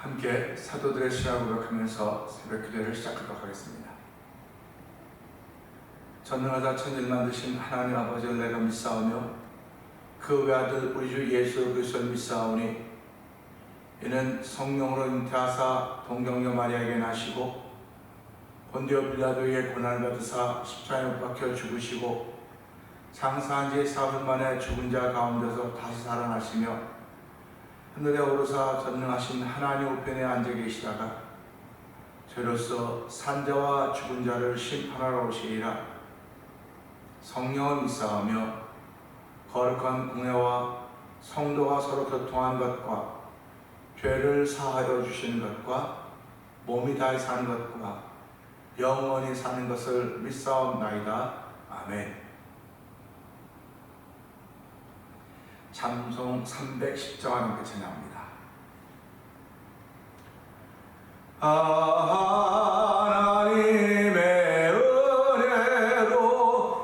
함께 사도들의 시작을 고백하면서 새벽 기도를 시작하도록 하겠습니다. 전능하다 천지를 만드신 하나님 아버지를 내가 믿사오며 그 외아들 우리 주 예수 그리스도를 믿사오니 이는 성령으로 잉태하사 동정녀 마리아에게 나시고 본디오 빌라도에게 고난을 받으사 십자가에 못 박혀 죽으시고 장사한 지 사흘 만에 죽은 자 가운데서 다시 살아나시며 하늘에 오르사 전능하신 하나님 우편에 앉아 계시다가 죄로서 산자와 죽은 자를 심판하러 오시리라. 성령을 믿사오며 거룩한 공회와 성도가 서로 교통하는 것과 죄를 사하여 주시는 것과 몸이 다히 사는 것과 영원히 사는 것을 믿사옵나이다. 아멘. 찬송 310장 함께 찬양합니다. 하나님의 은혜로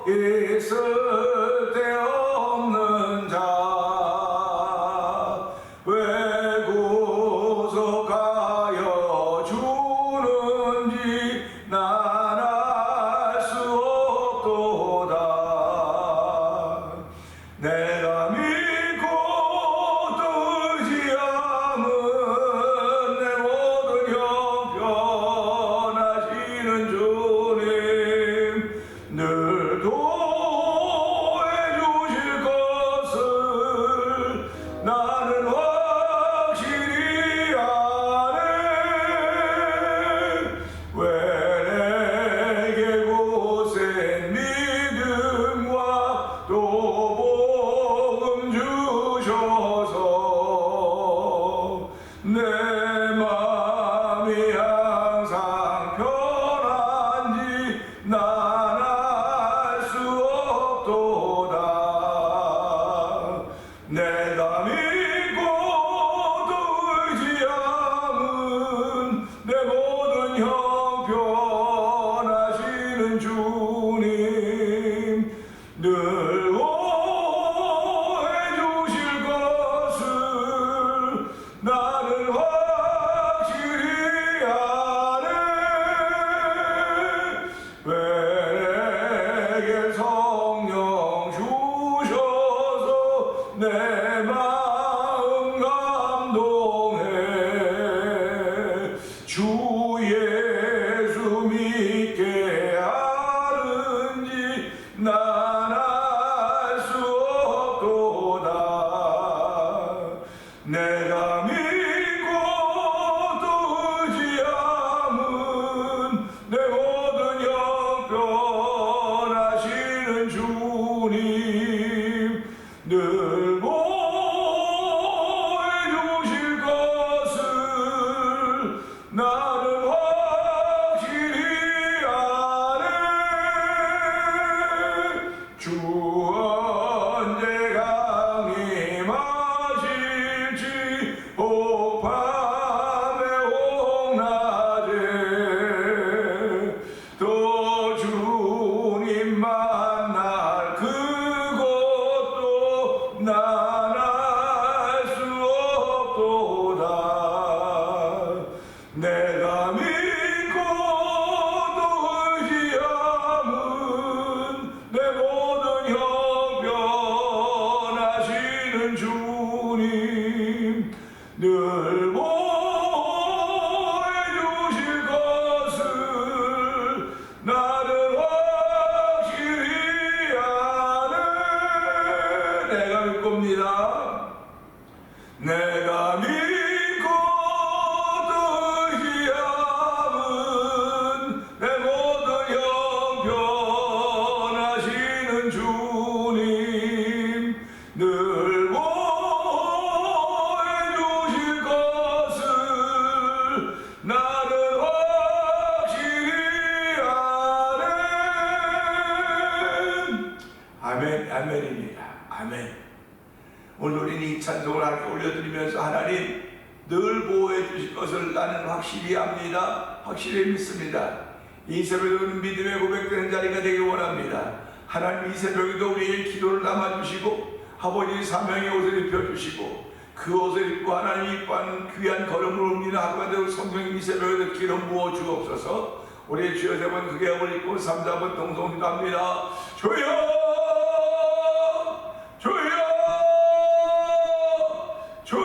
있을 데 없는 자 왜 구속하여 주는지 난 알 수 없도다. 내가 아멘입니다. 아멘. 오늘 우리는 이 찬송을 하나님께 올려드리면서 하나님 늘 보호해 주실 것을 나는 확실히 압니다. 확실히 믿습니다. 이 새벽에는 믿음의 고백되는 자리가 되길 원합니다. 하나님 이 새벽에도 우리의 기도를 담아주시고 아버지 사명의 옷을 입혀주시고 그 옷을 입고 하나님 이뻐하는 귀한 걸음을 옮기는 하루가 되고 성령님 이 새벽에 기름 부어 주옵소서. 우리의 주여 세 번 크게 합을 입고 3, 4번 동성 기도합니다. 주여 주여 주여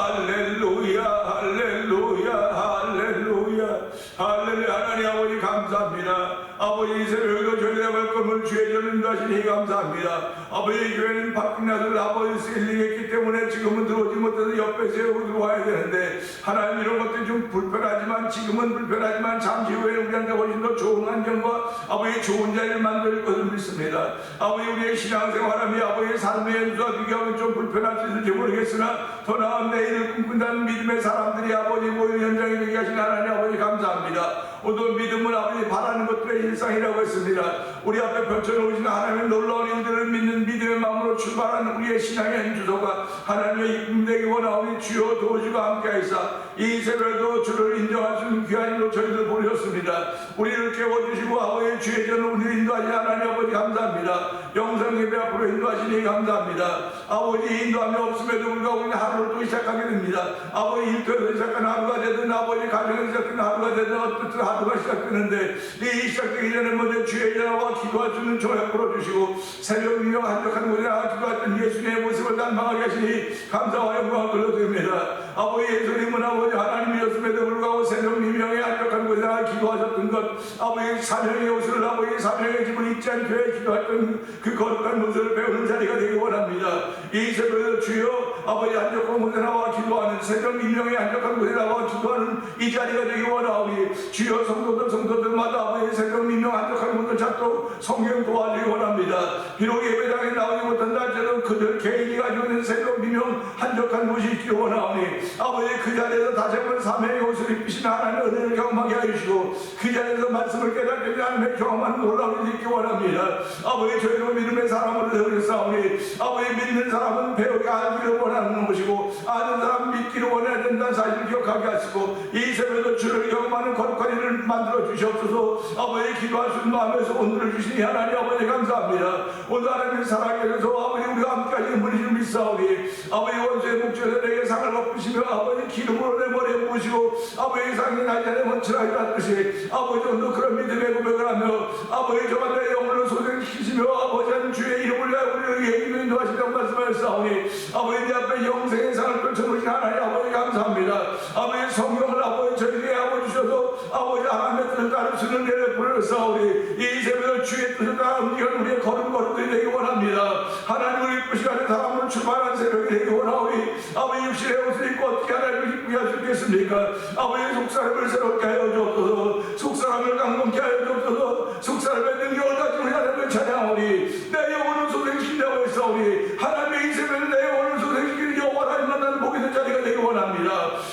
할렐루야 할렐루야 할렐루야 할렐루야. 하나님 아버지 감사합니다. 아버지 이 새벽에도 저희의 발걸음을 주의 전을 인도하시니 감사합니다. 아버지 교회는 바뀐나들 아버지 셀링했기 때문에 지금은 들어오지 못해서 옆에 세우고 들어와야 되는데 하나님 이런 것들이 좀 불편하지만 지금은 불편하지만 잠시 후에 우리한테 훨씬 더 좋은 환경과 아버지 좋은 자리를 만들 것을 믿습니다. 아버지 우리의 신앙생활함이 아버지의 삶의 연수와 비교하면 좀 불편할 수 있을지 모르겠으나 더 나은 내일을 꿈꾼다는 믿음의 사람들이 아버지 모인 현장에 되게 하신 하나님 아버지 감사합니다. 오늘 믿음은 아버지 바라는 것들의 일상이라고 했습니다. 우리 앞에 펼쳐놓으신 하나님의 놀라운 일들을 믿는 믿음의 마음으로 출발하는 우리의 신앙의 현주소가 하나님의 이쁨 되기 원하오니 주여 도우시고 함께하시사 이 새벽에도 주를 인정할 수 있는 귀한 일로 저희들 보내셨습니다. 우리를 깨워주시고 아버지의 주의 전을 우리를 인도하신 하나님 아버지 감사합니다. 영상 예배 앞으로 인도하시니 감사합니다. 아버지 인도함이 없음에도 불구하고 우리는 하루를 또 시작하게 됩니다. 아버지 일터에서 시작한 하루가 되든 아버지 가정에서 시작한 하루가 되든 어떤 하루가 시작되는데 이 시작되기 전에 먼저 주의 전화와 기도할 수 있는 조약 풀어주시고 새벽 유명 한적한 곳에 나가 기도했던 예수님의 모습을 단방하게 하시니 감사와 영광을 돌려드립니다. 아버지 예수님은 아버지 하나님이었음에도 불구하고 새벽 유명의 한적한 곳에 나가 기도하셨던 것 아버지 사명의 옷을 아버지 사명의 집을 잊지 않게 기도했던 그 거룩한 모습을 배우는 자리가 되기 원합니다. 이 새벽에 주여 아버지 한적한 곳에 나와 기도하는 새벽 유명의 한적한 곳에 나와 기도하는 이 자리가 되기 원하오니 주여 성도들마다 아버지 새벽 민명 한적한 곳을 찾도록 성령 도와주기 원합니다. 비록 예배당에 나오지 못한다 할지라도 그들 개인이 가지고 있는 새벽 민명 한적한 곳이 있기 원하오니 아버지 그 자리에서 다시 한번 사명의 옷을 입히시는 하나님의 은혜를 경험하게 하시고 그 자리에서 말씀을 깨닫게 되는 하나님의 경험하는 놀라운 일이 있기 원합니다. 아버지 저희로 믿음의 사람을 세우겠사오니 아버지 믿는 사람은 배우게 알기를 원하는 것이고 아는 사람은 믿기를 원해야 된다는 사실을 기억하게 하시고 이 새벽에도 주를 경험하는 거룩한 일을 만들어 주시옵소서. 아버지 기도할 수 있는 마음에서 오늘을 주시니 하나님 아버지 감사합니다. 오늘 하나님의 사랑에서 아버지 우리가 함께하시는 분이 좀 있사오니 아버지 원수의 목전에서 내게 상을 엎으시며 아버지 기름으로 내 머리에 부으시고 아버지 상이 나전에 원치라고 하듯이 아버지 오늘 그런 믿음의 고백을 하며 아버지 저가 내 영혼을 소생시키시며 아버지 한 주의 이름을 위하여 우리를 위해 기도 인도하시다고 말씀하셨사오니 아버지 내 앞에 영생의 상을 펼쳐놓으신 하나님 아버지 감사합니다. 아버지 성령을 아버지 저에게 하고 주셔서 아버지 하나님의 뜻을 따를 수 있는 은혜를 부르셨사오니 이 새벽에 주의 뜻을 따라 움직이는 우리의 걸음걸음들이 되기 원합니다. 하나님을 이쁘 시간에 사람을 출발한 새벽이 되기 원하오니 아버지 육신의 옷을 입고 어떻게 하나님을 기쁘게 할 수 있겠습니까? 아버지 속사람을 새롭게 하여 주옵소서. 속사람을 강건케 하여 주옵소서. 속사람의 능력을 가지고 우리 하나님을 찬양하오니 내 영혼을 소생시킨다고 했사오니 하나님의 이 새벽에 내 영혼을 소생시키는 여호와 하나님 만나는 복이 된 자리가 되기 원합니다.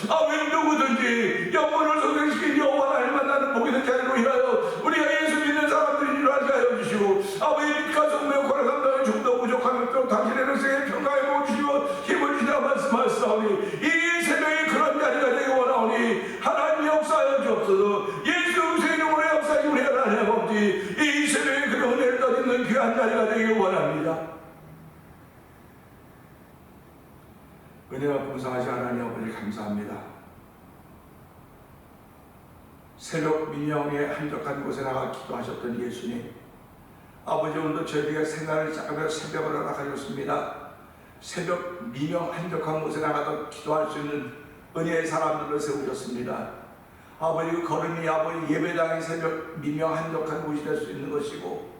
아버지 누구든지 영혼을 소생시킨 여호와 하나님 만나는 복이 된 자리로 인하여 우리가 예수 믿는 사람들이 일어나게 하여 주시고 아버지 빛과 성령 고락함당에 좀더 부족한 것도 당신의 백성의 평강에 모으시고 힘을 주시라 말씀하셨사오니 이 새벽에 그런 자리가 되기 원하오니 하나님 역사하여 주옵소서. 예수 그리스도의 이름으로 역사하시 우리 하나님 아버지 이 새벽에 그런 은혜를 떠있는 귀한 자리가 되기 원합니다. 은혜가 풍성하신 하나님 아버지 감사합니다. 새벽 민영의 한적한 곳에 나가 기도하셨던 예수님 아버지 오늘도 저희가 생각을 시작하며 새벽을 허락하셨습니다. 새벽 민영 한적한 곳에 나가서 기도할 수 있는 은혜의 사람들을 세우셨습니다. 아버지 그 걸음이 아버지 예배당의 새벽 민영 한적한 곳이 될 수 있는 것이고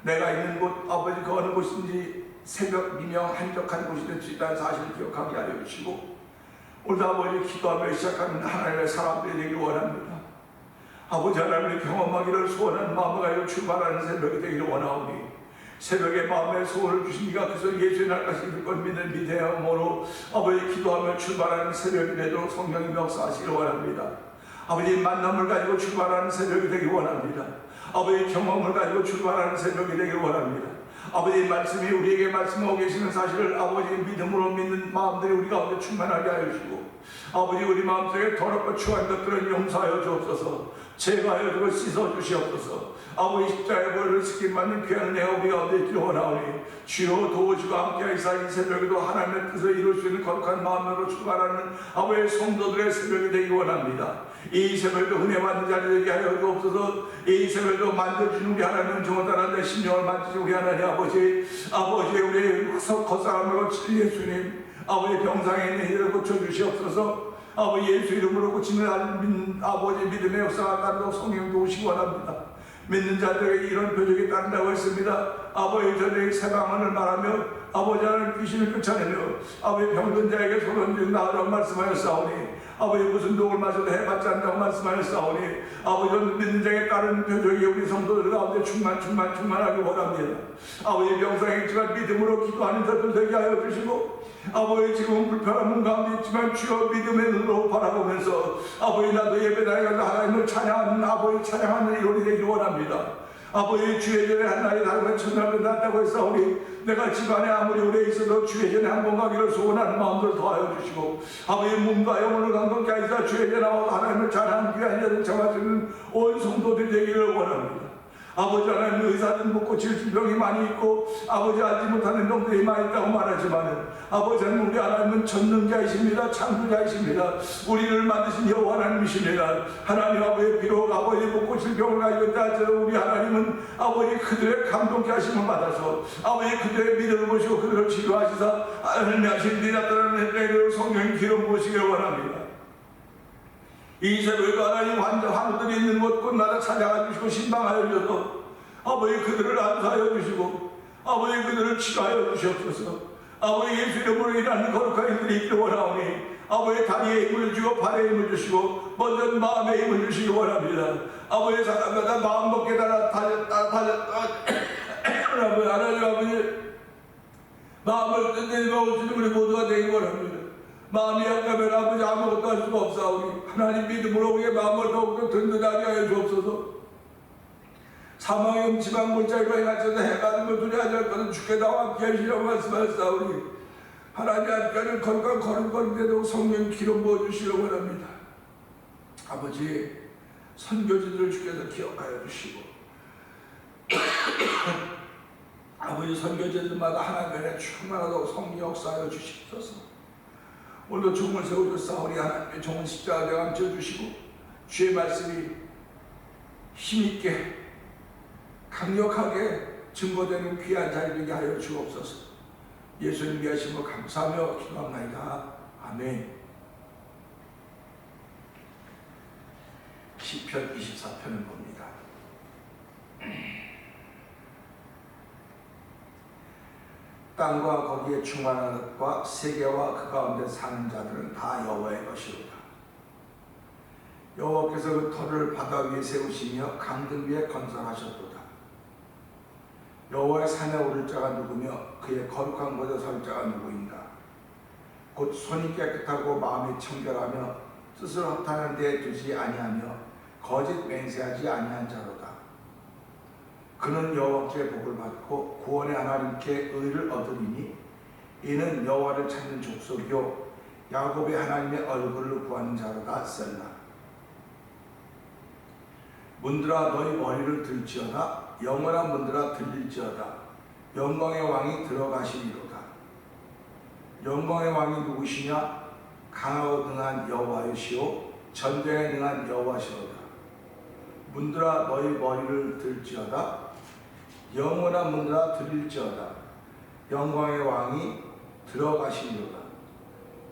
내가 있는 곳 아버지 그 어느 곳인지 새벽 민영 한적한 곳이 될 수 있다는 사실을 기억하게 하여 주시고 오늘 아버지 기도하며 시작하는 하나님의 사람들이 되기를 원합니다. 아버지 하나님을 경험하기를 소원하는 마음을 가지고 출발하는 새벽이 되기를 원하오니 새벽에 마음의 소원을 주신 이가 그래서 예수의 날까지 이룰 것 믿는 믿음으로 아버지 기도하며 출발하는 새벽이 되도록 성령이 역사하시기를 원합니다. 아버지 만남을 가지고 출발하는 새벽이 되기 원합니다. 아버지 경험을 가지고 출발하는 새벽이 되기 원합니다. 아버지 말씀이 우리에게 말씀하고 계시는 사실을 아버지 믿음으로 믿는 마음들이 우리 가운데 충만하게 하여 주시고 아버지 우리 마음속에 더럽고 추한 것들을 용서하여 주옵소서. 제가하여 그걸 씻어주시옵소서. 아버지 십자가의 벌을 지킴 받는 귀한 내 아버지 가운데 있기를 원하오니 주여 도우시고 함께하시사 이 새벽에도 하나님의 뜻을 이룰 수 있는 거룩한 마음으로 출발하는 아버지의 성도들의 새벽이 되기 원합니다. 이 새벽에도 은혜 받는 자리 되게 하여 주옵소서. 이 새벽에도 만져주는 우리 하나님은 정원다란 내 심령을 만지시고 우리 하나님 아버지 우리 겉사람으로 칠 예수님 아버지 병상에 있는 이를 고쳐주시옵소서. 아버지 예수 이름으로 고치는 아버지 믿음의 역사가 따르도록 성령 도우시기 원합니다. 믿는 자들에게 이런 표적이 따른다고 했습니다. 아버지 저들에게 세방언을 말하며 아버지 하나님 귀신을 쫓아내며 아버지 병든 자에게 손을 나으라고 말씀하였사오니 아버지 무슨 독을 마셔도 해받지 않는다고 말씀하였사오니 아버지 믿는 자에게 따르는 표적이 우리 성도들 가운데 충만하기 원합니다. 아버지 병상에 있지만 믿음으로 기도하는 자들 되게 하여 주시고 아버지 지금 불편한 문 가운데 있지만 주여 믿음의 눈으로 바라보면서 아버지 나도 예배당에 가서 하나님을 찬양하는 아버지 찬양하는 일원이 되기를 원합니다. 아버지 주의 전에 한 날이 다른 천날을 났다고 했사오니 내가 집안에 아무리 오래 있어도 주의 전에 한 번 가기를 소원하는 마음을 더하여 주시고 아버지 몸과 영혼을 강건케 하시사 주의 전에 나와 하나님을 찬양하는 귀한 자를 잡아주는 온 성도들이 되기를 원합니다. 아버지 하나님 의사는 못 고칠 질병이 많이 있고 아버지 알지 못하는 병들이 많이 있다고 말하지만은 아버지 하나님 우리 하나님은 전능자이십니다. 창조자이십니다. 우리를 만드신 여호와 하나님이십니다. 하나님 아버지 비록 아버지 못 고칠 병을 가지고 있다 하더라도 우리 하나님은 아버지 그들의 감동케 하심을 받아서 아버지 그들의 믿음을 보시고 그들을 치료하시사 하나님이 하신 니 나타나는 은혜를 성령의 기름 부으시기를 원합니다. 이 새벽에도 하나님 환우들이 있는 곳곳마다 찾아가 주시고 신방하여 주셔서 아버지 그들을 안수하여 주시고 아버지 그들을 치료하여 주시옵소서. 아버지 예수 이름으로 일하는 거룩한 일들이 있기를 원하오니 아버지 다리에 힘을 주고 발에 힘을 주시고 먼저 마음에 힘을 주시기 원합니다. 아버지 사람마다 마음 먹게 하나님 아버지 마음을 끝내며 오시는 우리 모두가 되기 원합니다. 마음이 약하면 아버지 아무것도 할 수가 없사오니 하나님 믿음으로 우리의 마음을 더욱더 든든하게 하여 주옵소서. 사망의 음침한 골짜기로 행하셔서 해가는 걸 두려워하지 할 것은 주께 나와 함께 하시려고 말씀하셨사오니 하나님 함께하는 거룩한 거룩한데도 성령 기름 부어주시려고 합니다. 아버지 선교지들을 주께서 기억하여 주시고 아버지 선교지들마다 하나님의 충만하도록 성령 역사하여 주시옵소서. 오늘도 종을 세워줬사오니 하나님의 종은 십자가에 감춰주시고 주의 말씀이 힘있게 강력하게 증거되는 귀한 자리 되게 하여 주옵소서. 예수님 위하심을 감사하며 기도합나이다. 아멘. 시편 24편을 봅니다. 땅과 거기에 충만한 것과 세계와 그 가운데 사는 자들은 다 여호와의 것이로다. 여호와께서 그 터를 바다 위에 세우시며 강등 위에 건설하셨도다. 여호와의 산에 오를 자가 누구며 그의 거룩한 곳에 설 자가 누구인가. 곧 손이 깨끗하고 마음이 청결하며 뜻을 허탄한 데에 두지 아니하며 거짓 맹세하지 아니한 자로다. 그는 여호와께 복을 받고 구원의 하나님께 의를 얻으리니 이는 여호와를 찾는 족속이요 야곱의 하나님의 얼굴을 구하는 자로다. 셀라. 문들아 너희 머리를 들지어다. 영원한 문들아 들릴지어다. 영광의 왕이 들어가시리로다. 영광의 왕이 누구시냐? 강하고 능한 여호와이시오 전쟁에 능한 여호와시로다. 문들아 너희 머리를 들지어다. 영원한 문들아 들릴지어다. 영광의 왕이 들어가시리로다.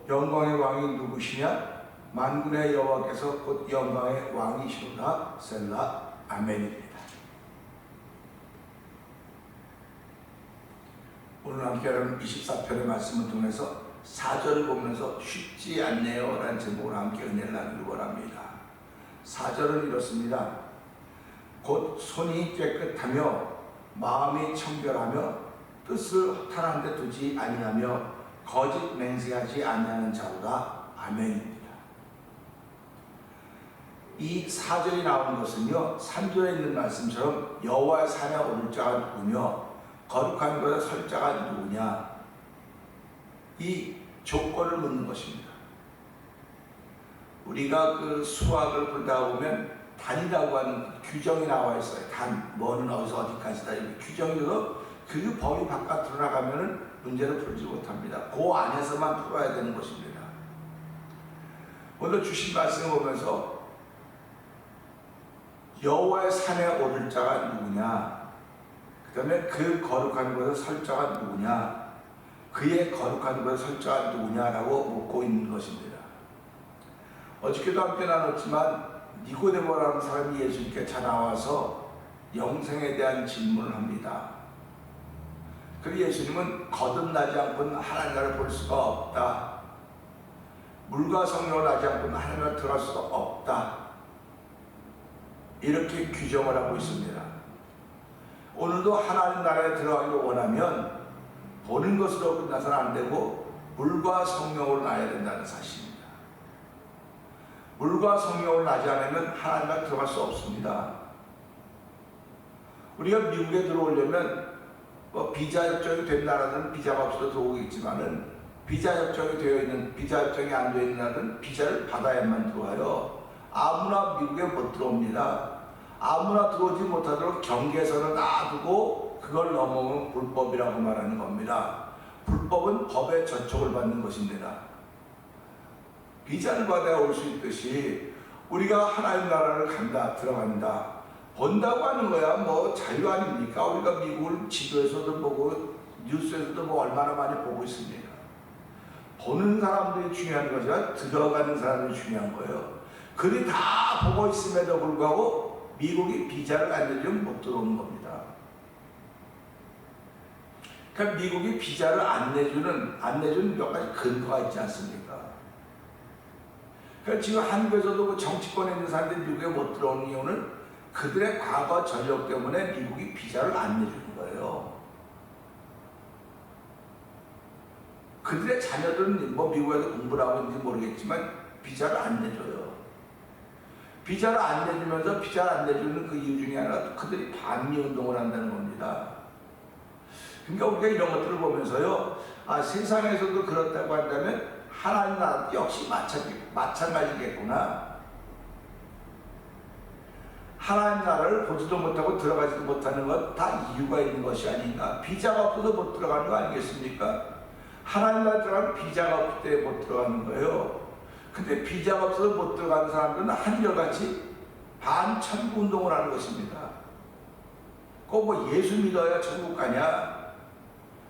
영광의 왕이 누구시냐? 만군의 여호와께서 곧 영광의 왕이시로다. 셀라. 아멘입니다. 오늘 함께하는 24편의 말씀을 통해서 4절을 보면서 쉽지 않네요 라는 제목으로 함께 은혜를 나누기 원합니다. 4절은 이렇습니다. 곧 손이 깨끗하며 마음이 청결하며 뜻을 허탄한 데 두지 아니하며 거짓 맹세하지 아니하는 자로다. 아멘입니다. 이 4절이 나온 것은요 3절에 있는 말씀처럼 여호와의 산에 오를 자가 누구며 거룩한 곳에 설 자가 누구냐 이 조건을 묻는 것입니다. 우리가 그 수학을 보다 보면 단이라고 하는 규정이 나와 있어요. 단, 뭐는 어디서 어디까지다. 이렇게 규정이 있어서 그 범위 바깥으로 나가면은 문제를 풀지 못합니다. 그 안에서만 풀어야 되는 것입니다. 오늘 주신 말씀을 보면서 여호와의 산에 오를 자가 누구냐, 그 다음에 그 거룩한 곳에 설 자가 누구냐, 그의 거룩한 곳에 설 자가 누구냐라고 묻고 있는 것입니다. 어저께도 함께 나눴지만 니고데모라는 사람이 예수님께 찾아와서 영생에 대한 질문을 합니다. 그리고 예수님은 거듭나지 않고는 하나님 나라를 볼 수가 없다. 물과 성령을 나지 않고는 하나님 나라를 들어갈 수가 없다. 이렇게 규정을 하고 있습니다. 오늘도 하나님 나라에 들어가기를 원하면 보는 것으로 끝나서는 안 되고 물과 성령으로 나야 된다는 사실입니다. 물과 성령을 나지 않으면 하나님 나라에 들어갈 수 없습니다. 우리가 미국에 들어오려면 비자 협정이 된 나라들은 비자가 없어도 들어오겠지만은 비자 협정이 되어 있는, 비자 협정이 안 되어 있는 나라들은 비자를 받아야만 들어와요. 아무나 미국에 못 들어옵니다. 아무나 들어오지 못하도록 경계선을 놔두고 그걸 넘어오면 불법이라고 말하는 겁니다. 불법은 법의 저촉을 받는 것입니다. 비자를 받아야 올 수 있듯이 우리가 하나님 나라를 간다, 들어간다, 본다고 하는 거야 뭐 자유 아닙니까? 우리가 미국을 지도에서도 보고 뉴스에서도 뭐 얼마나 많이 보고 있습니다. 보는 사람들이 중요한 것이 아니라 들어가는 사람들이 중요한 거예요. 그들이 다 보고 있음에도 불구하고 미국이 비자를 안 내주면 못 들어오는 겁니다. 그러니까 미국이 비자를 안 내주는 몇 가지 근거가 있지 않습니까? 그러니까 지금 한국에서도 정치권에 있는 사람들이 미국에 못 들어오는 이유는 그들의 과거 전력 때문에 미국이 비자를 안 내주는 거예요. 그들의 자녀들은 뭐 미국에서 공부를 하고 있는지 모르겠지만 비자를 안 내줘요. 비자를 안 내주면서 비자를 안 내주는 그 이유 중에 하나가 그들이 반미 운동을 한다는 겁니다. 그러니까 우리가 이런 것들을 보면서요, 세상에서도 그렇다고 한다면 하나님 나라도 역시 마찬가지겠구나. 하나님 나라를 보지도 못하고 들어가지도 못하는 건 다 이유가 있는 것이 아닌가. 비자가 없어서 못 들어가는 거 아니겠습니까? 하나님 나라에 들어가면 비자가 없기 때문에 못 들어가는 거예요. 근데 비자가 없어서 못 들어가는 사람들은 한결같이 반천국 운동을 하는 것입니다. 꼭 뭐 예수 믿어야 천국 가냐,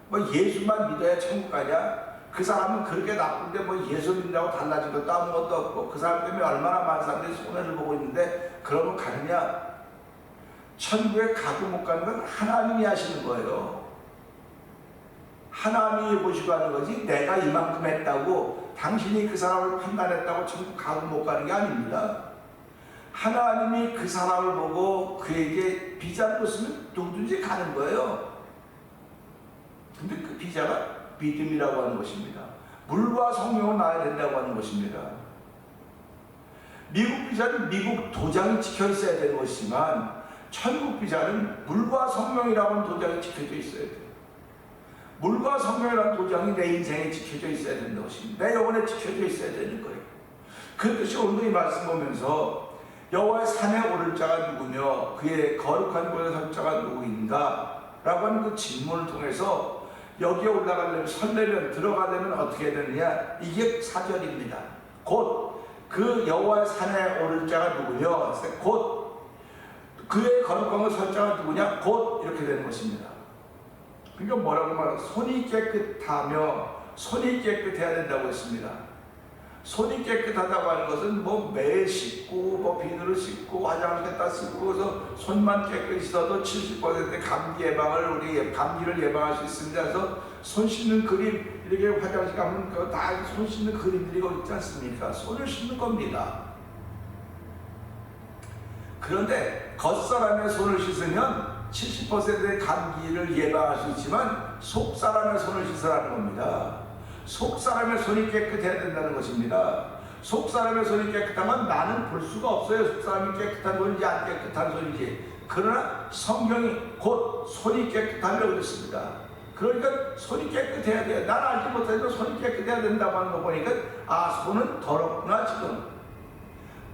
뭐 예수만 믿어야 천국 가냐, 그 사람은 그렇게 나쁜데 뭐 예수 믿는다고 달라진 것도 아무것도 없고 그 사람 때문에 얼마나 많은 사람들이 손해를 보고 있는데 그러면 가느냐? 천국에 가고 못 가는 건 하나님이 하시는 거예요. 하나님이 보시고 하는 거지 내가 이만큼 했다고 당신이 그 사람을 판단했다고 천국 가고 못 가는 게 아닙니다. 하나님이 그 사람을 보고 그에게 비자를 줬으면 누구든지 가는 거예요. 근데 그 비자가 믿음이라고 하는 것입니다. 물과 성령을 나야 된다고 하는 것입니다. 미국 비자는 미국 도장이 찍혀 있어야 되는 것이지만 천국 비자는 물과 성령이라고 하는 도장이 찍혀져 있어야 돼요. 물과 성령이라는 도장이 내 인생에 찍혀져 있어야 되는 것입니다. 내 영혼에 찍혀져 있어야 되는 거예요. 그 뜻이 오늘 이 말씀 보면서 여호와의 산에 오를 자가 누구며 그의 거룩한 곳에 설 자가 누구인가? 라고 하는 그 질문을 통해서 여기에 올라가려면, 설레면, 들어가려면 어떻게 되느냐? 이게 4절입니다. 곧 그 여호와의 산에 오를 자가 누구며 곧 그의 거룩한 곳에 설 자가 누구냐? 곧 이렇게 되는 것입니다. 그러니까 뭐라고 말하면 손이 깨끗하며 손이 깨끗해야 된다고 했습니다. 손이 깨끗하다고 하는 것은 뭐 매일 씻고 뭐 비누를 씻고 화장실에다 씻고 해서 손만 깨끗이 씻어도 70% 감기 예방을 우리 감기를 예방할 수 있습니다. 그래서 손 씻는 그림 이렇게 화장실 가면 그 다 손 씻는 그림들이 있지 않습니까? 손을 씻는 겁니다. 그런데 겉사람의 손을 씻으면 70%의 감기를 예방할 수 있지만 속사람의 손을 씻으라는 겁니다. 속사람의 손이 깨끗해야 된다는 것입니다. 속사람의 손이 깨끗하면 나는 볼 수가 없어요. 속사람이 깨끗한 손인지 안 깨끗한 손인지. 그러나 성경이 곧 손이 깨끗하려고 그랬습니다. 그러니까 손이 깨끗해야 돼요. 난 알지 못해도 손이 깨끗해야 된다고 하는 거 보니까 손은 더럽구나 지금.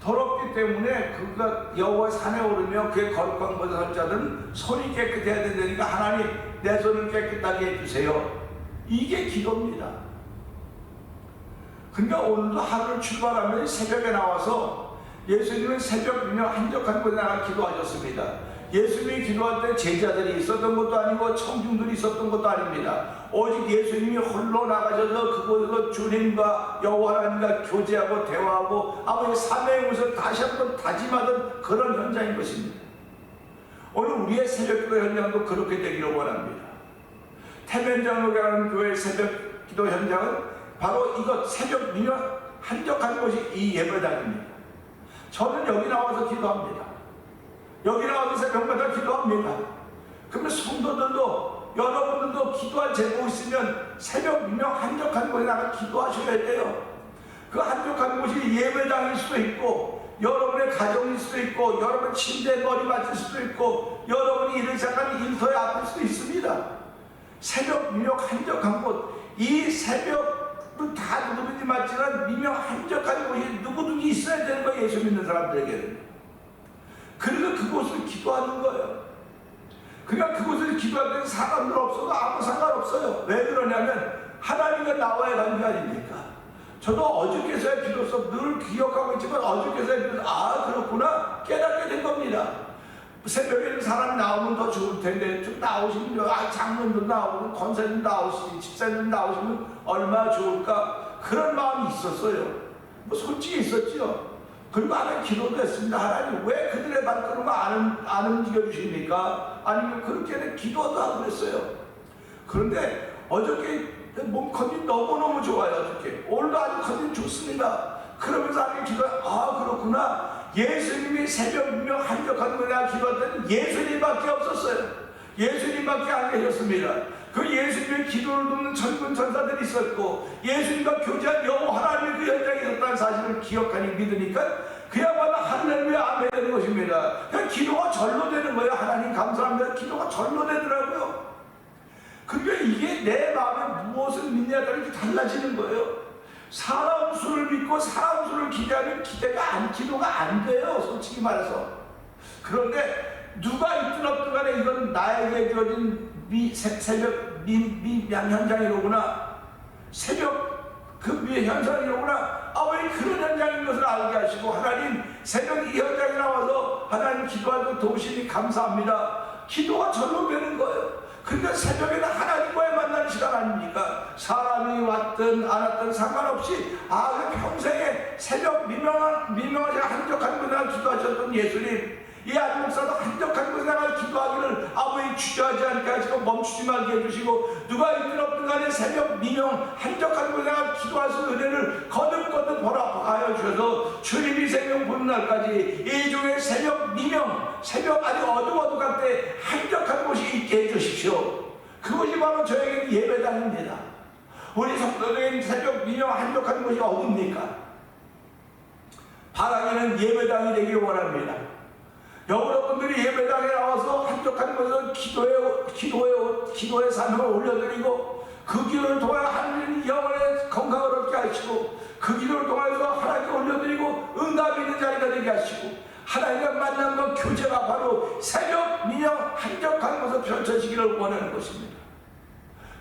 더럽기 때문에 그가 여호와 산에 오르며 그의 거룩한 곳에 설 자들은 손이 깨끗해야 된다니까 하나님 내 손을 깨끗하게 해주세요. 이게 기도입니다. 그러니까 오늘도 하루를 출발하면 새벽에 나와서 예수님은 새벽 미명 한적한 곳에 나가 기도하셨습니다. 예수님이 기도할 때 제자들이 있었던 것도 아니고 청중들이 있었던 것도 아닙니다. 오직 예수님이 홀로 나가셔서 그곳에서 주님과 여호와 하나님과 교제하고 대화하고 아버지의 사명의 것을 다시 한번 다짐하던 그런 현장인 것입니다. 오늘 우리의 새벽기도 현장도 그렇게 되기를 원합니다. 태면장로교라는 교회의 새벽기도 현장은 바로 이것 새벽 미명 한적한 곳이 이 예배당입니다. 저는 여기 나와서 기도합니다. 여기 나와서 새벽마다 기도합니다. 그러면 성도들도 여러분들도 기도할 제목 있으면 새벽 미명 한적한 곳에 나가 기도하셔야 돼요. 그 한적한 곳이 예배당일 수도 있고 여러분의 가정일 수도 있고 여러분 침대에 머리 맞을 수도 있고 여러분이 일을 시작한 일터에 앞일 수도 있습니다. 새벽 미명 한적한 곳, 이 새벽은 다 누구든지 맞지만 미명 한적한 곳이 누구든지 있어야 되는 거예요. 예수 믿는 사람들에게는. 그래서 그곳을 기도하는 거예요. 그러니까 그곳을 기도할 때는 사람들 없어도 아무 상관없어요. 왜 그러냐면 하나님과 나와의 관계 아닙니까? 저도 어저께서야 비로소 늘 기억하고 있지만 어저께서야 비로소 그렇구나 깨닫게 된 겁니다. 새벽에는 사람이 나오면 더 좋을 텐데 좀 나오시면 장로님도 나오고 권사님도 나오시고 집사님도 나오시면 얼마나 좋을까 그런 마음이 있었어요. 뭐 솔직히 있었죠. 그리고 하나님 기도도 했습니다. 하나님 왜 그들의 발걸음을 안 움직여 주십니까? 아니면 그렇게는 기도도 하고 그랬어요. 그런데 어저께 몸 컨디션 너무너무 좋아요. 어저께 오늘도 아주 컨디션 좋습니다. 그러면서 하나님 기도해 그렇구나. 예수님이 새벽 미명 한적한 곳에 기도할 때는 예수님밖에 없었어요. 예수님밖에 안 계셨습니다. 그 예수님의 기도를 듣는 천군 천사들이 있었고 예수님과 교제한 여호와 하나님의 그 현장에 있었다는 사실을 기억하니 믿으니까 그야말로 할렐루야 아멘 되는 것입니다. 그냥 기도가 절로 되는 거예요. 하나님 감사합니다. 기도가 절로 되더라고요. 그러니까 이게 내 마음에 무엇을 믿냐에 따라 달라지는 거예요. 사람 수를 믿고 사람 수를 기대하면 기도가 안 돼요. 솔직히 말해서. 그런데 누가 있든 없든 간에 이건 나에게 주어진 새벽 현장이로구나. 새벽 그 현장이로구나. 왜 그런 현장인 것을 알게 하시고 하나님 새벽 이 현장에 나와서 하나님 기도하고 도우시니 감사합니다. 기도가 절로 되는 거예요. 그러니까 새벽에는 하나님과의 만나는 시간 아닙니까? 사람이 왔든 안 왔든 상관없이 평생에 새벽 미명하지 한적한 곳에 기도하셨던 예수님, 이 안목사도 한적한 곳에 나가 기도하기를 아버지 주저하지 않게 하시고 멈추지 말게 해주시고 누가 있든 없든 간에 새벽 미명 한적한 곳에 나가 기도할 수 있는 은혜를 거듭거듭 보라하여 주셔서 주님이 생명 보는 날까지 이 중에 새벽 미명 새벽 아주 어둑어둑할 때 한적한 곳이 있게 해주십시오. 그것이 바로 저에게는 예배당입니다. 우리 성도들에게는 새벽 미명 한적한 곳이 어딥니까? 바라기는 예배당이 되기를 원합니다. 여러분들이 예배당에 나와서 한적한 곳에서 기도의 사명을 올려드리고 그 기도를 통하여 하나님 영혼의 건강을 얻게 하시고 그 기도를 통해서 하나님께 올려드리고 응답이 있는 자리가 되게 하시고 하나님과 만남과 교제가 바로 새벽 미명 한적한 곳에서 펼쳐지기를 원하는 것입니다.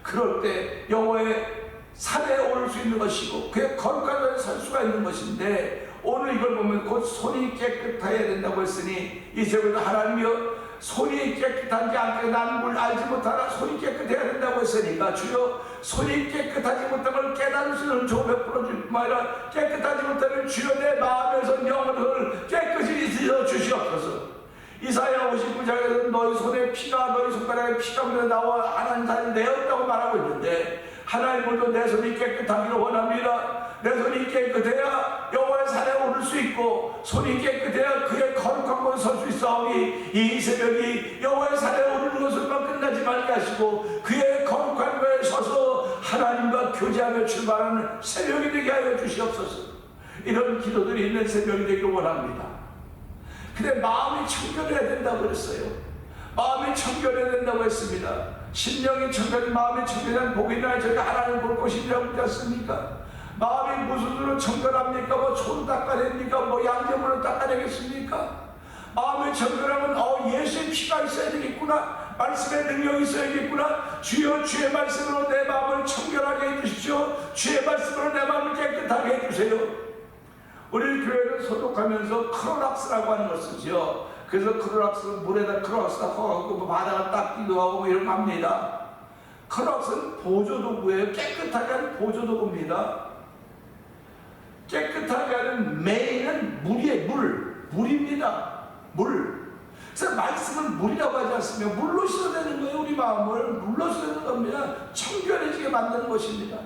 그럴 때 여호와의 산에 오를 수 있는 것이고 그의 거룩한 곳에 설 수가 있는 것인데 오늘 이걸 보면 곧 손이 깨끗해야 된다고 했으니 이 새벽에도 하나님이여 손이 깨끗한지 않게 나는 뭘 알지 못하나 손이 깨끗해야 된다고 했으니까 주여 손이 깨끗하지 못한 걸 깨달을 수 있는 조 베풀어 줄 뿐만 아니라 깨끗하지 못하면 주여 내 마음에서 영혼을 깨끗이 씻어 주시옵소서. 이사야 59장에서 너희 손에 피가 너희 손가락에 피가 묻어 나와 하나님 산이 내었다고 말하고 있는데 하나님도 내 손이 깨끗하기를 원합니다. 내 손이 깨끗해야 여호와의 산에 오를 수 있고 손이 깨끗해야 그의 거룩한 곳에 설 수 있사오니 이 새벽이 여호와의 산에 오르는 것으로만 끝나지 말게 하시고 그의 거룩한 곳에 서서 하나님과 교제하며 출발하는 새벽이 되게 하여 주시옵소서. 이런 기도들이 있는 새벽이 되기를 원합니다. 근데 마음이 청결해야 된다고 그랬어요. 마음이 청결해야 된다고 했습니다. 심령이 청결, 마음이 청결한 복이 나야 저희가 하나님을 볼 것이라고 하지 않습니까? 마음이 무슨 수로 청결합니까? 뭐 손 닦아냅니까? 뭐 양념으로 닦아내겠습니까? 마음의 청결함은 예수의 피가 있어야 되겠구나, 말씀의 능력이 있어야겠구나. 주여 주의 말씀으로 내 마음을 청결하게 해주십시오. 주의 말씀으로 내 마음을 깨끗하게 해주세요. 우리 교회는 소독하면서 크로락스라고 하는 걸 쓰죠. 그래서 크로락스 물에다 크로락스 넣고 뭐 바닥을 닦기도 하고 뭐 이런 거 합니다. 크로락스는 보조도구예요. 깨끗하게 하는 보조도구입니다. 깨끗하게 하는 메인은 물이에요. 물입니다. 물. 그래서 말씀은 물이라고 하지 않습니까? 물로 씻어내는 거예요. 우리 마음을 물로 씻어내는 겁니다. 청결해지게 만드는 것입니다.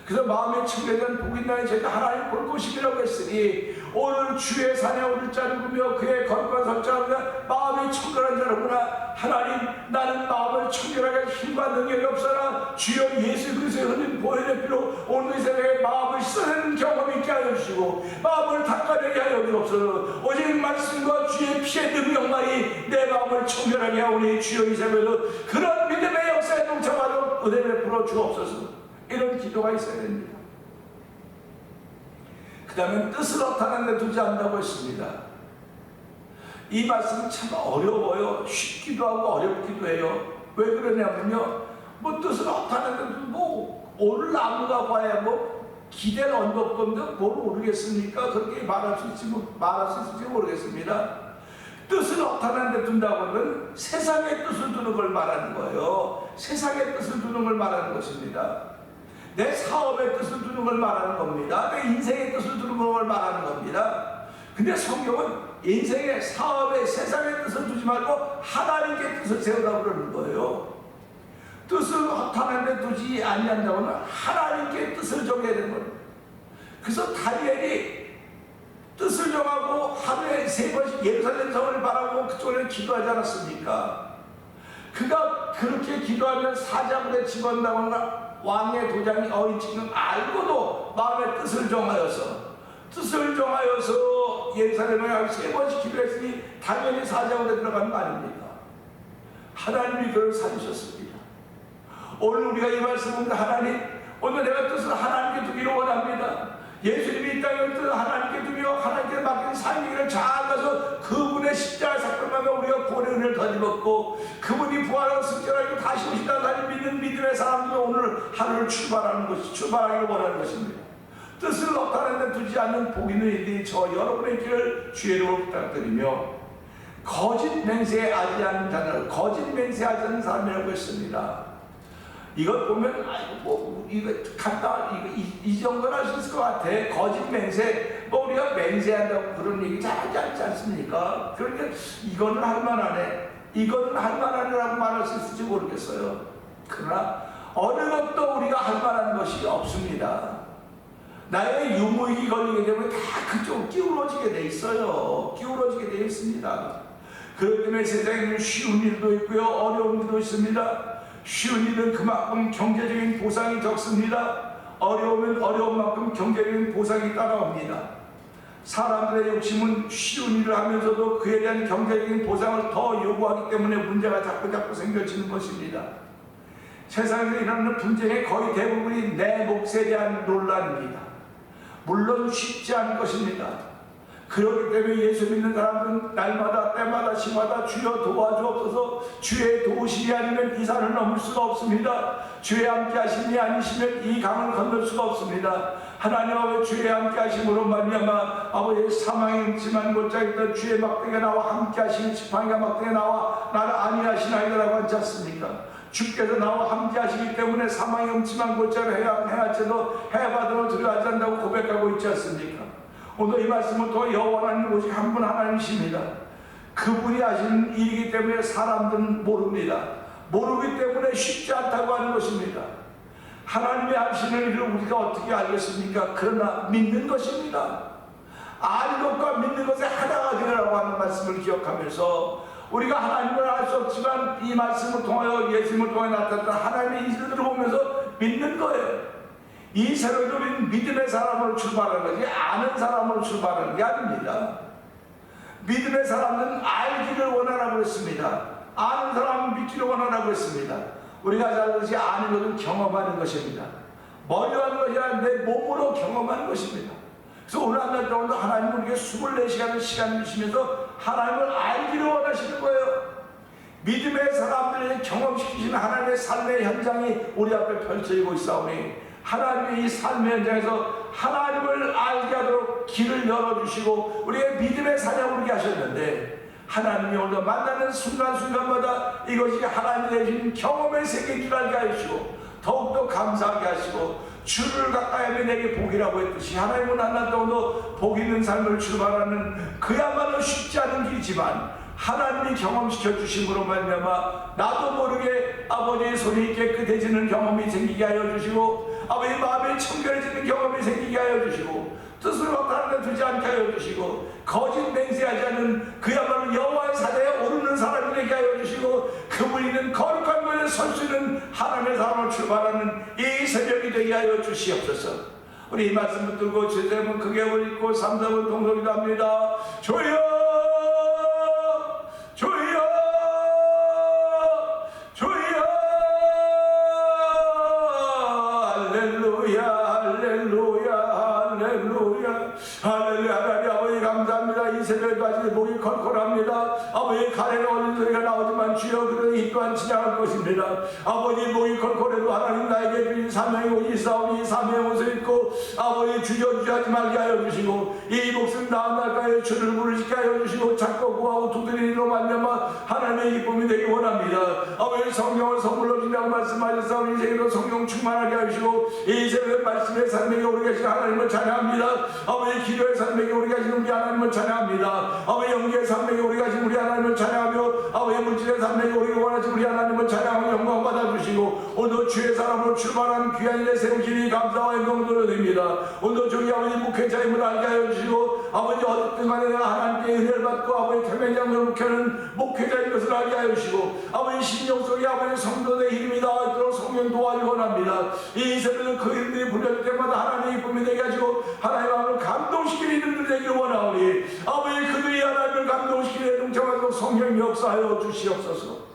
그래서 마음의 청결한 복이 있나니 저희가 하나님 볼 것이라고 했으니 오늘 주의 산에 오를 자 누구며 그의 거룩한 설자하며 마음이 청결한 자로구나. 하나님, 나는 마음을 청결하게 힘과 능력이 없어라. 주여 예수 그리스도의 흘린 보혈의 피로 오늘 이 새벽에 마음을 씻어내는 경험이 있게 하여 주시고 마음을 닦아내게 하여 주옵소서. 오직 말씀과 주의 피의 능력만이 내 마음을 청결하게 하오니 주여 이 새벽에도 그런 믿음의 역사에 동참하도록 은혜 베풀어 주옵소서. 이런 기도가 있어야 됩니다. 그 다음에 뜻을 어타는 데 두지 않는다고 했습니다. 이 말씀은 참 어려워요. 쉽기도 하고 어렵기도 해요. 왜 그러냐면요, 뭐 뜻을 어타는 데도 뭐 오늘 나무가 봐야 뭐 기대는 언덕 건데 뭘 모르겠습니까? 그렇게 말할 수 있을지 모르겠습니다. 뜻을 어타는 데 둔다고 하면 세상의 뜻을 두는 걸 말하는 거예요. 세상의 뜻을 두는 걸 말하는 것입니다. 내 사업의 뜻을 두는 걸 말하는 겁니다. 내 인생의 뜻을 두는 걸 말하는 겁니다. 근데 성경은 인생의, 사업의, 세상의 뜻을 두지 말고 하나님께 뜻을 세우라고 그러는 거예요. 뜻을 허탄한 데 두지 아니한다고는 하나님께 뜻을 정해야 되는 거예요. 그래서 다니엘이 뜻을 정하고 하루에 3번씩 예루살렘 성을 바라고 그쪽에 기도하지 않았습니까? 그가 그렇게 기도하면 사자굴에 집어넣는다거나 왕의 도장이 어인치는 알고도 마음의 뜻을 정하여서 예루살렘에 3번씩 기도했으니 당연히 사자굴에 들어간 거 아닙니까? 하나님이 그를 살리셨습니다. 오늘 우리가 이 말씀을 보면 하나님, 오늘 내가 뜻을 하나님께 두기를 원합니다. 예수님이 이 땅에 뜻을 하나님께 두며 하나님께 맡긴 삶이기를 잘 가서 그분의 십자가 사건만에 우리가 구원의 은혜를 더 입었고 그분이 부활하고 승천하고 다시 오신다는 하나님 믿는 믿음의 사람들은 오늘 하루를 출발하기를 원하는 것입니다. 뜻을 어타는 데 두지 않는 복 있는 일들이 저 여러분의 길을 주의 이름으로 부탁드리며 거짓 맹세하지 않는 자들, 거짓 맹세하지 않는 사람이라고 했습니다. 이것 보면 이거 이 정도는 할 수 있을 것 같아. 거짓 맹세, 우리가 맹세한다고 그런 얘기 잘 하지 않습니까? 그러니까 이거는 할만하네, 이거는 할만하네라고 말할 수 있을지 모르겠어요. 그러나 어느 것도 우리가 할만한 것이 없습니다. 나의 유무익이 걸리게 되면 다 그쪽으로 기울어지게 돼 있어요. 기울어지게 돼 있습니다. 그렇기 때문에 세상에는 쉬운 일도 있고요, 어려운 일도 있습니다. 쉬운 일은 그만큼 경제적인 보상이 적습니다. 어려우면 어려운 만큼 경제적인 보상이 따라옵니다. 사람들의 욕심은 쉬운 일을 하면서도 그에 대한 경제적인 보상을 더 요구하기 때문에 문제가 자꾸 생겨지는 것입니다. 세상에서 일어나는 분쟁의 거의 대부분이 내 몫에 대한 논란입니다. 물론 쉽지 않은 것입니다. 그렇기 때문에 예수 믿는 사람은 날마다 때마다 시마다 주여 도와주옵소서, 주의 도우심이 아니면 이 산을 넘을 수가 없습니다. 주의 함께 하심이 아니시면 이 강을 건널 수가 없습니다. 하나님 아버지 주의 함께 하심으로 말미암아 아버지 사망의 음침한 골짜기에 있던 주의 막대기가 나와 함께 하시는 지팡이가 막대기에 나와 나를 안위하시나이다라고 하지 않습니까? 주께서 나와 함께 하시기 때문에 사망의 음침한 골짜기를 헤아쳐도 해받으러 두려워하지 않는다고 고백하고 있지 않습니까? 오늘 이 말씀은 또 여호와 하나님 오직 한 분 하나님이십니다. 그분이 하시는 일이기 때문에 사람들은 모릅니다. 모르기 때문에 쉽지 않다고 하는 것입니다. 하나님이 하시는 일을 우리가 어떻게 알겠습니까? 그러나 믿는 것입니다. 아는 것과 믿는 것의 하나가 되라고 하는 말씀을 기억하면서 우리가 하나님을 알 수 없지만 이 말씀을 통하여 예수님을 통해 나타났던 하나님의 일들을 보면서 믿는 거예요. 이 새로운 우리는 믿음의 사람으로 출발하는 거지 아는 사람으로 출발하는 게 아닙니다. 믿음의 사람은 알기를 원하라고 했습니다. 아는 사람은 믿기를 원하라고 했습니다. 우리가 잘 알듯이 아는 것은 경험하는 것입니다. 머리로 하는 것이 아니라 내 몸으로 경험하는 것입니다. 그래서 오늘 한날 동안도 하나님은 우리에게 24시간을 시간을 주시면서 하나님을 알기를 원하시는 거예요. 믿음의 사람들에게 경험시키시는 하나님의 삶의 현장이 우리 앞에 펼쳐지고 있사오니 하나님의 이 삶의 현장에서 하나님을 알게 하도록 길을 열어주시고 우리의 믿음의 사냥을 우리게 하셨는데, 하나님이 오늘 만나는 순간순간마다 이것이 하나님이 내주신 경험의 세계인 줄 알게 하시고 더욱더 감사하게 하시고, 주를 가까이 하면 내게 복이라고 했듯이 하나님은 한날 동안도 복 있는 삶을 출발하는 그야말로 쉽지 않은 길이지만 하나님이 경험시켜 주심으로 말미암아 나도 모르게 아버지의 손이 깨끗해지는 경험이 생기게 하여 주시고, 아버지 마음이 청결해지는 경험이 생기게 하여 주시고, 뜻으로 다른 데 두지 않게 하여 주시고, 거짓 맹세하지 않는 그야말로 여호와의 사자에 오르는 사람이 되게 하여 주시고, 그분이 있는 거룩한 곳에 설 수 있는 하나님의 사람을 출발하는 이 새벽이 되게 하여 주시옵소서. 우리 이 말씀 붙들고 제자님은 크게 울리고 삼삼은 동성이도 합니다. 주여 주여 주여 할렐루야 할렐루야 할렐루야 할렐루야. 하나님 아버지 감사합니다. 이 새벽에도 아직 목이 컬컬합니다. 아버지 가래가 어린 소리가 나오지만 주여 그들은 이 또한 지나갈 것입니다. 아버지 목이 컬컬해도 하나님 나에게 주신 사명이 있사오니 이 사명의 옷을 입고 아버지 주저주저하지 말게 하여 주시고, 이 목숨 다음 날까지 주를 부르시게 하여 주시고, 찾고 구하고 두드리기로 말미암아 하나님의 기쁨이 되기 원합니다. 아버지 성령을 선물로 준다고 말씀하셨사오니 이제도 성령 충만하게 하시고, 이 새벽에 말씀의 삶에게 오래 계신 하나님을 찬양합니다. 아버지 기도의 삶에게 오래 계신 우리 하나님을 찬양합니다. 아버지 영계의 삶에게 오래 계신 우리 하나님을 찬양하며, 아버지 물질의 삶에게 오래 원하신 우리 하나님을 찬양하며 영광 받아주시고, 오늘 주의 사람으로 출발한 귀한 일에 세우시니 감사와 영광을 돌려드립니다. 오늘 저희 아버지 목회자임을 알게 하여 주시고, 아버지 어쨌든 간에 내가 하나님께 은혜를 받고 아버지 태명장을 목회하는 목회자인 것을 알게 하여 주시고, 아버지 심령 속에 아버지 성도의 이름이 나와있도록 성령 도와주기 원합니다. 이 새벽에 그 이름들이 불려질 때마다 하나님의 기쁨이 되게 하시고 하나님의 마음을 감동시키는 이름들 되기를 원하오니, 아버지 그들이 하나님을 감동시키는 동참하도록 성령 역사하여 주시옵소서.